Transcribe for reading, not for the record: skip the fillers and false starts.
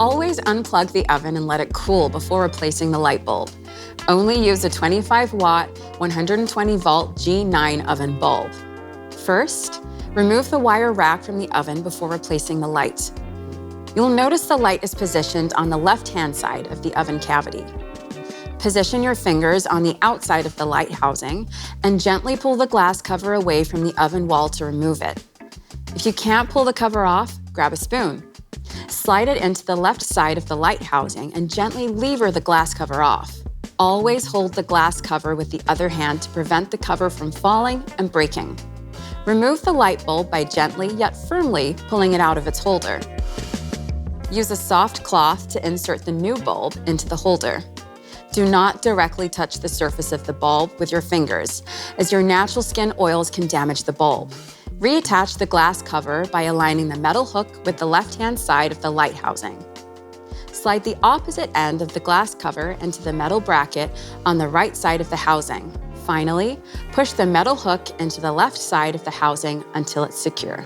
Always unplug the oven and let it cool before replacing the light bulb. Only use a 25-watt, 120-volt G9 oven bulb. First, remove the wire rack from the oven before replacing the light. You'll notice the light is positioned on the left-hand side of the oven cavity. Position your fingers on the outside of the light housing and gently pull the glass cover away from the oven wall to remove it. If you can't pull the cover off, grab a spoon. Slide it into the left side of the light housing and gently lever the glass cover off. Always hold the glass cover with the other hand to prevent the cover from falling and breaking. Remove the light bulb by gently yet firmly pulling it out of its holder. Use a soft cloth to insert the new bulb into the holder. Do not directly touch the surface of the bulb with your fingers, as your natural skin oils can damage the bulb. Reattach the glass cover by aligning the metal hook with the left-hand side of the light housing. Slide the opposite end of the glass cover into the metal bracket on the right side of the housing. Finally, push the metal hook into the left side of the housing until it's secure.